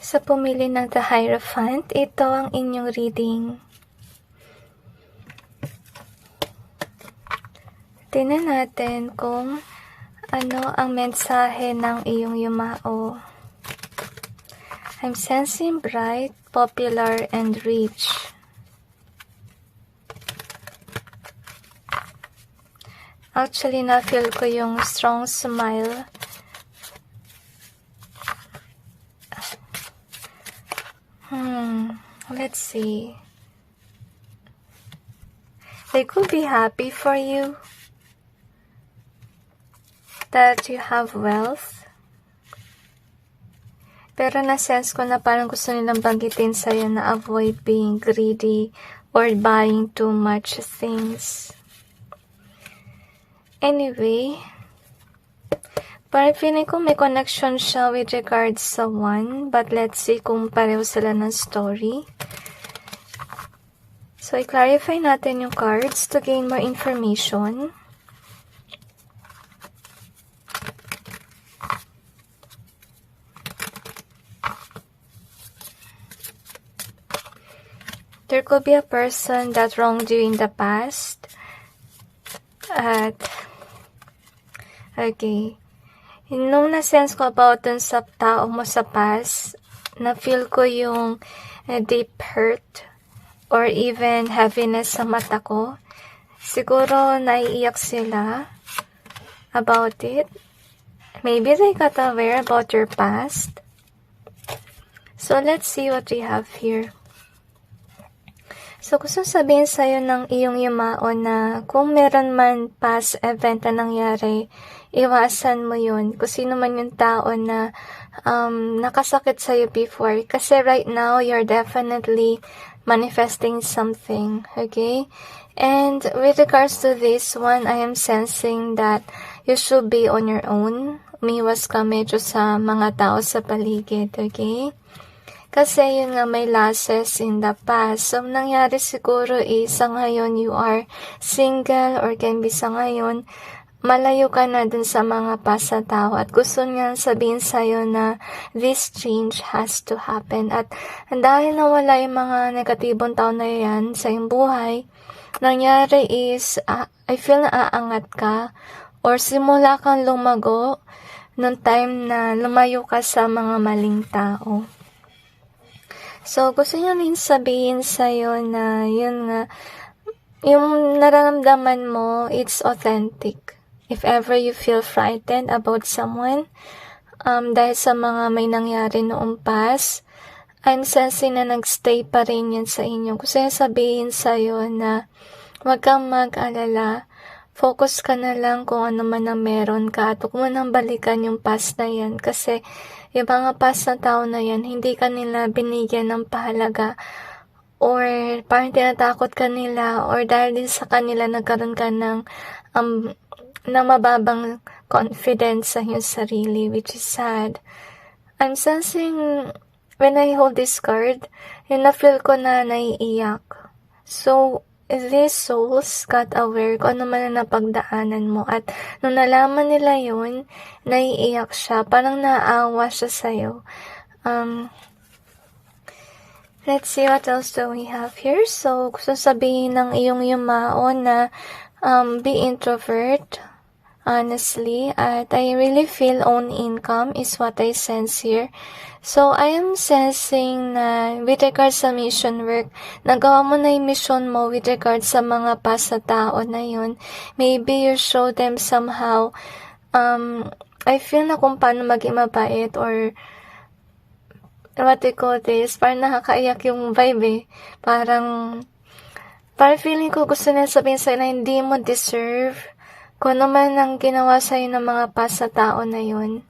Sa pumili ng The Hierophant, ito ang inyong reading. Tingnan natin kung ano ang mensahe ng iyong yumao. I'm sensing bright, popular, and rich. Actually, na-feel ko yung strong smile. Let's see. They could be happy for you that you have wealth. Pero na-sense ko na parang gusto nilang banggitin sa'yo na avoid being greedy or buying too much things. Anyway, parang feeling ko may connection siya with regards sa one, but let's see kung pareho sila ng story. So, i-clarify natin yung cards to gain more information. There could be a person that wronged you in the past. Okay. Nung na-sense ko about dun sa tao mo sa past, na-feel ko yung deep hurt or even heaviness sa mata ko. Siguro naiiyak sila about it. Maybe they got aware about your past. So let's see what we have here. So gusto sabihin sa'yo ng iyong yumao na kung meron man past event na nangyari, iwasan mo yun. Kung sino man yung tao na nakasakit sa'yo before. Kasi right now, you're definitely manifesting something. Okay? And with regards to this one, I am sensing that you should be on your own. Umiwas ka medyo sa mga tao sa paligid. Okay? Kasi yun nga may losses in the past. So, nangyari siguro sa ngayon you are single or can be sa ngayon, malayo ka na dun sa mga past na tao at gusto niya sabihin sa'yo na this change has to happen. At dahil nawala yung mga negatibong tao na yan sa iyong buhay, nangyari is, I feel na aangat ka or simula kang lumago nung time na lumayo ka sa mga maling tao. So, gusto niya rin sabihin sa'yo na yun nga, yung nararamdaman mo, it's authentic. If ever you feel frightened about someone, dahil sa mga may nangyari noong past, I'm sensing na nagstay pa rin yan sa inyo. Gusto niya sabihin sa'yo na huwag kang mag-alala. Focus ka na lang kung ano man ang meron ka at huwag mo nang balikan yung past na yan kasi yung mga past na tao na yan, hindi ka nila binigyan ng pahalaga or parang tinatakot ka nila or dahil din sa kanila nagkaroon ka ng mababang confidence sa iyong sarili, which is sad. I'm sensing when I hold this card, yung na-feel ko na naiiyak. So, these souls got aware kung ano man ang napagdaanan mo. At nung nalaman nila yun, naiiyak siya. Parang naawa siya sa'yo. Let's see what else do we have here. So, gusto sabihin ng iyong yumao na be introvert. Honestly, at I really feel own income is what I sense here. So, I am sensing na with regards sa mission work, nagawa mo na yung mission mo with regards sa mga past na tao na yun. Maybe you show them somehow, I feel na kung paano maging mabait or what we call this, parang nakakaiyak yung vibe eh. Parang feeling ko gusto na sabihin sa'yo na hindi mo deserve kung ano man ang ginawa sa'yo ng mga past na tao na yun.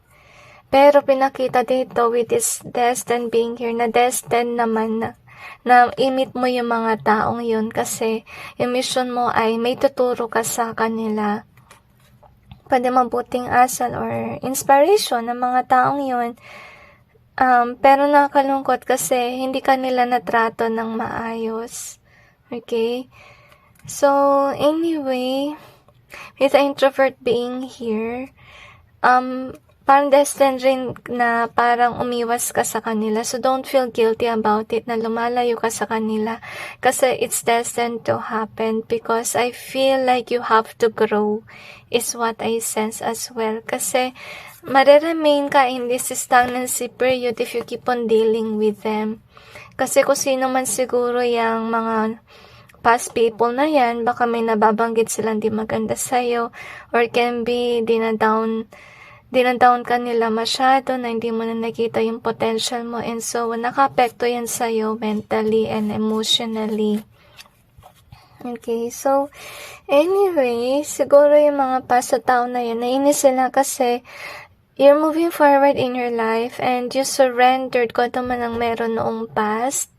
Pero pinakita dito with this destined being here, na destined naman na imit mo yung mga taong yun kasi yung mission mo ay may tuturo ka sa kanila. Pwede mabuting asal or inspiration ng mga taong yun. Pero nakakalungkot kasi hindi ka nila natrato ng maayos. Okay? So, anyway, with the introvert being here, parang destined rin na parang umiwas ka sa kanila. So, don't feel guilty about it na lumalayo ka sa kanila. Kasi it's destined to happen because I feel like you have to grow is what I sense as well. Kasi mariremain ka in this stagnancy period if you keep on dealing with them. Kasi kung sino man siguro yung mga past people na yan, baka may nababanggit silang di maganda sa'yo, or can be dinadown ka nila masyado na hindi mo na nakita yung potential mo, and so naka-apekto yan sa'yo mentally and emotionally. Okay, so anyway, siguro yung mga past sa tao na yan, nainis sila kasi you're moving forward in your life and you surrendered kung ano man ang meron noong past.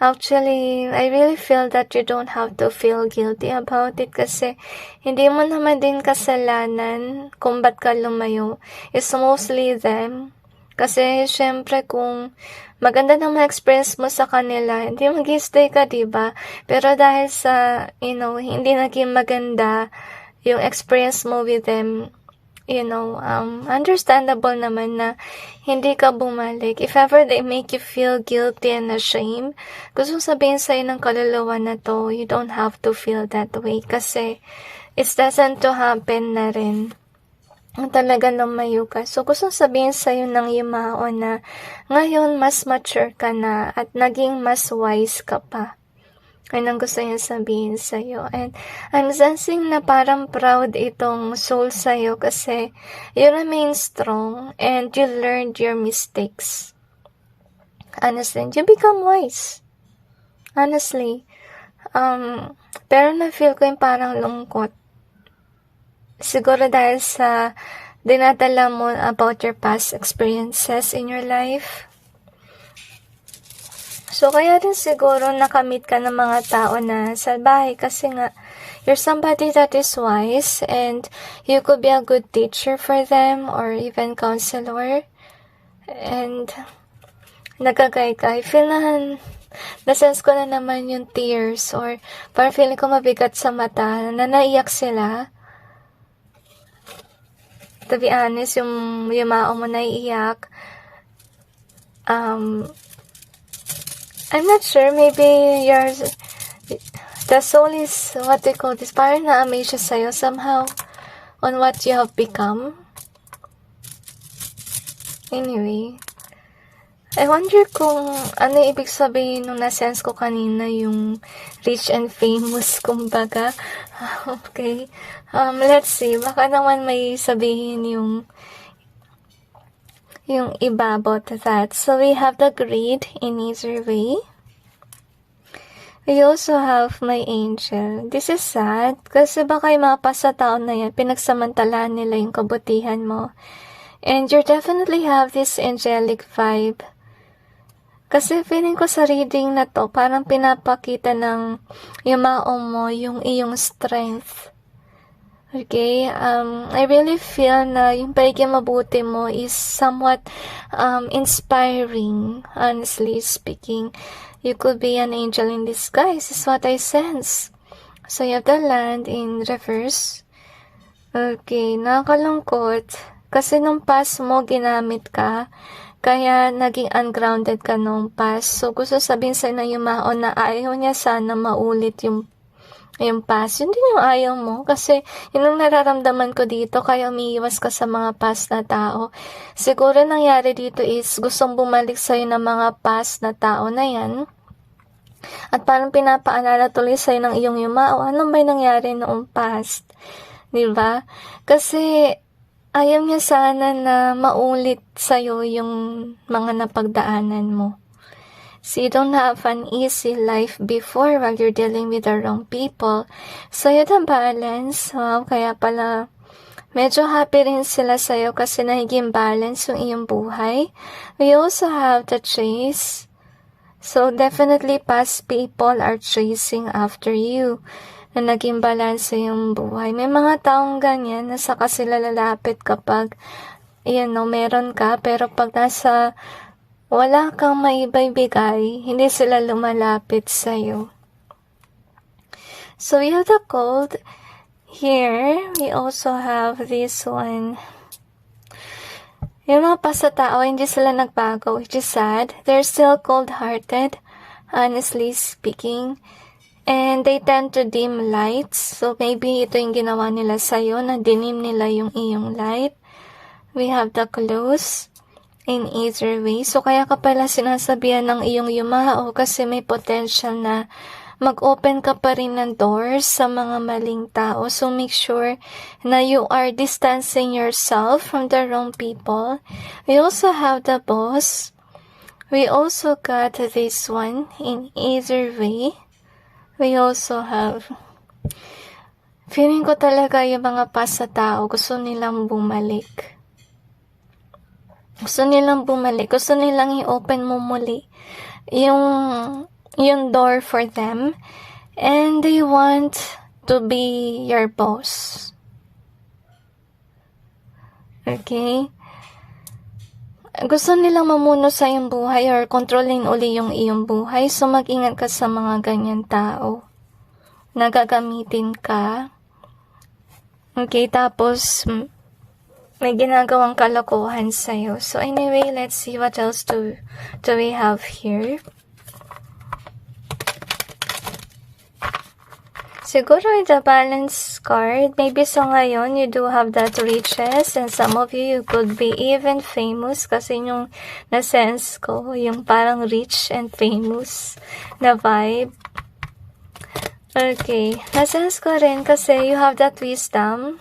Actually, I really feel that you don't have to feel guilty about it kasi hindi mo naman din kasalanan kung ba't ka lumayo. It's mostly them. Kasi syempre kung maganda naman experience mo sa kanila, hindi mag-stay ka, diba? Pero dahil sa, hindi naging maganda yung experience mo with them, understandable naman na hindi ka bumalik. If ever they make you feel guilty and ashamed, gusto sabihin sa'yo ng kaluluwa na to, you don't have to feel that way kasi it doesn't to happen na rin. Talaga lumayo ka. So, gusto sabihin sa'yo ng yumao na ngayon mas mature ka na at naging mas wise ka pa. Yun ang gusto niya sabihin sa'yo. And I'm sensing na parang proud itong soul sa'yo kasi you remain strong and you learned your mistakes. Honestly, you become wise. Honestly. Pero na-feel ko yung parang lungkot. Siguro dahil sa dinadala mo about your past experiences in your life. So, kaya rin siguro nakamit ka ng mga tao na salbahe kasi nga, you're somebody that is wise and you could be a good teacher for them or even counselor. And, nagagay ka. I feel na-sense ko na naman yung tears or parang feeling ko mabigat sa mata na naiyak sila. To be honest, yung yumao mo naiiyak, I'm not sure, maybe the soul is, what they call this, parang na-amaze siya sa'yo somehow on what you have become. Anyway, I wonder kung ano ibig sabihin nung na-sense ko kanina yung rich and famous, kumbaga. Okay, let's see, baka naman may sabihin yung iba about that. So, we have the greed in either way. We also have my angel. This is sad kasi baka yung mga pasa taon na yan, pinagsamantalahan nila yung kabutihan mo. And you definitely have this angelic vibe. Kasi feeling ko sa reading na to, parang pinapakita ng yumao mo yung iyong strength. Okay, I really feel na yung pagiging mabuti mo is somewhat inspiring, honestly speaking. You could be an angel in disguise, is what I sense. So, you have the land in reverse. Okay, nakakalungkot. Kasi nung past mo, ginamit ka, kaya naging ungrounded ka nung past. So, gusto sabihin sa'yo na yumao na ayaw niya sana maulit yung past, yun din yung ayaw mo. Kasi, yun ang nararamdaman ko dito, kaya umiiwas ka sa mga past na tao. Siguro nangyari dito is, gustong bumalik sa'yo ng mga past na tao na yan. At parang pinapaalala tuloy sa'yo ng iyong yumao, ano ba nangyari noong past? Diba? Kasi, ayaw niya sana na maulit sa'yo yung mga napagdaanan mo. So, you don't have an easy life before while you're dealing with the wrong people. So, you have balance. Wow, kaya pala, medyo happy rin sila sa'yo kasi naging balance yung iyong buhay. We also have the chase. So, definitely past people are chasing after you. Na naging balance yung buhay. May mga taong ganyan na saka sila lalapit kapag, meron ka. Pero pag wala kang maibaybigay, hindi sila lumalapit sa'yo. So, we have the gold here. We also have this one. Yung mga past sa tao, hindi sila nagbago, which is sad. They're still cold-hearted, honestly speaking. And they tend to dim lights. So, maybe ito yung ginawa nila sa'yo, na dinim nila yung iyong light. We have the close in either way. So, kaya ka pala sinasabihan ng iyong yumao kasi may potential na mag-open ka pa rin ng doors sa mga maling tao. So, make sure na you are distancing yourself from the wrong people. We also have the boss. We also got this one in either way. We also have, feeling ko talaga yung mga past sa tao, gusto nilang bumalik. Gusto nilang i-open mo muli yung door for them. And they want to be your boss. Okay? Gusto nilang mamuno sa iyong buhay or kontrolin uli yung iyong buhay. So, mag-ingat ka sa mga ganyan tao. Nagagamitin ka. Okay, tapos may ginagawang kalokohan sa'yo. So, anyway, let's see what else do we have here. Siguro with the balance card, maybe so ngayon, you do have that riches, and some of you could be even famous, kasi yung na-sense ko, yung parang rich and famous na vibe. Okay, na-sense ko rin kasi you have that wisdom.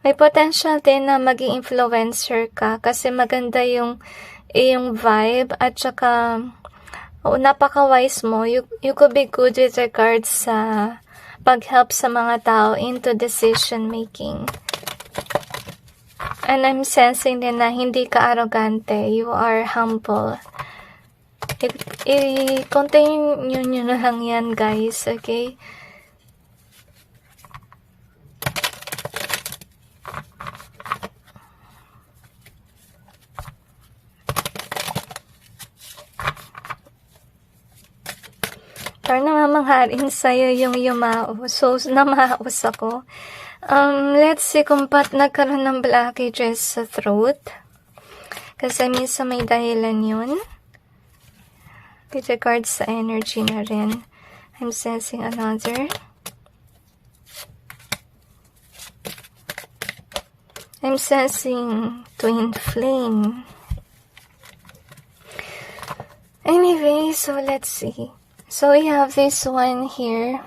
May potential din na maging influencer ka, kasi maganda yung vibe, at saka, napaka-wise mo. You could be good with regards sa pag-help sa mga tao into decision making. And I'm sensing din na hindi ka arrogante. You are humble. I-continue nyo na lang yan, guys. Okay? Parang namamangharin sa'yo yung yumao. So, namaos ako. Let's see kung ba't nagkaroon ng blockages sa throat. Kasi minsan may dahilan yun. With regards sa energy na rin. I'm sensing another. I'm sensing twin flame. Anyway, so let's see. So, we have this one here.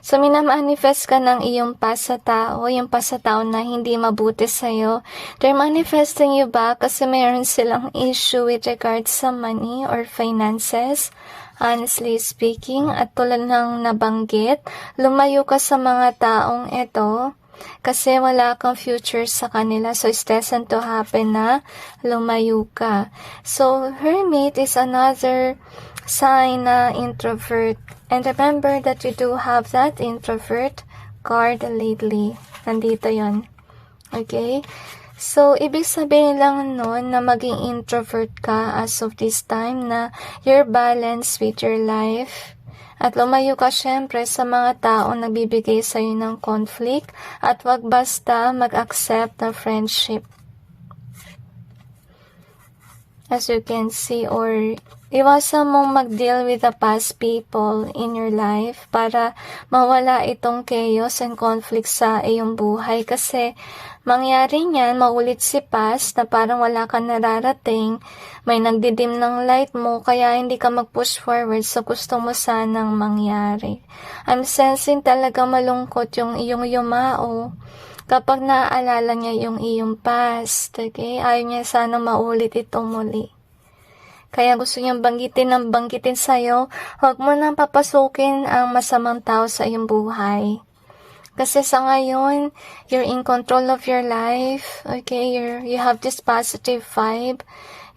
So, minamanifest ka ng iyong past sa tao, yung past sa tao na hindi mabuti sa'yo. They're manifesting you back kasi mayroon silang issue with regards sa money or finances, honestly speaking. At tulad ng nabanggit, lumayo ka sa mga taong ito kasi wala kang future sa kanila. So, it's destined to happen na lumayo ka. So, Hermit is another sign na introvert. And remember that you do have that introvert card lately. Nandito yon. Okay? So, ibig sabihin lang nun na maging introvert ka as of this time, na you're balanced with your life. At lumayo ka syempre sa mga taong nagbibigay sa'yo ng conflict. At wag basta mag-accept na friendship. As you can see, or iwasan mong mag-deal with the past people in your life para mawala itong chaos and conflict sa iyong buhay. Kasi mangyari niyan, maulit si past na parang wala ka nararating, may nagdidim ng light mo, kaya hindi ka mag-push forward sa gusto mo sanang mangyari. I'm sensing talaga malungkot yung iyong yumao kapag naaalala niya yung iyong past. Okay? Ayaw niya sana maulit ito muli. Kaya gusto niyang banggitin sa'yo, huwag mo nang papasukin ang masamang tao sa iyong buhay. Kasi sa ngayon, you're in control of your life. Okay? You have this positive vibe.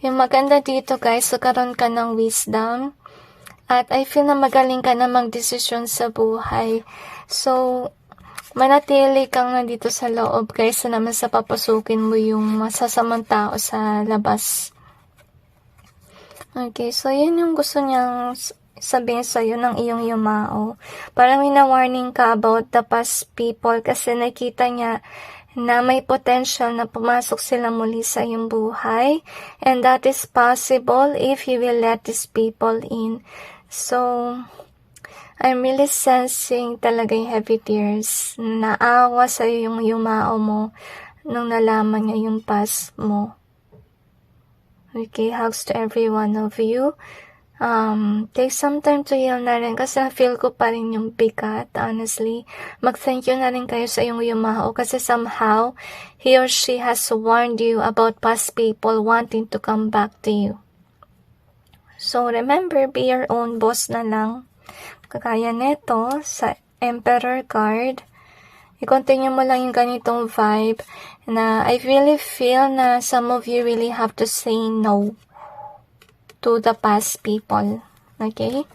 Yung maganda dito, guys, karoon ka ng wisdom. At I feel na magaling ka na magdesisyon sa buhay. So, manatili kang nandito sa loob kaysa naman sa papasukin mo yung masasamang tao sa labas. Okay, so yun yung gusto niyang sabihin sa'yo ng iyong yumao. Parang wina-warning ka about the past people kasi nakita niya na may potential na pumasok sila muli sa iyong buhay, and that is possible if you will let these people in. So, I'm really sensing talaga yung heavy tears. Naawa sa yung yumao mo nung nalaman niya yung past mo. Okay, hugs to every one of you. Take some time to heal na rin kasi feel ko pa rin yung bigat, honestly. Mag-thank you na rin kayo sa iyong yumao kasi somehow, he or she has warned you about past people wanting to come back to you. So, remember, be your own boss na lang. Kagaya neto, sa Emperor card, i-continue mo lang yung ganitong vibe na I really feel na some of you really have to say no to the past people. Okay?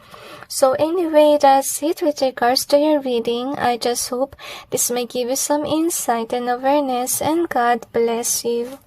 So anyway, that's it with regards to your reading. I just hope this may give you some insight and awareness, and God bless you.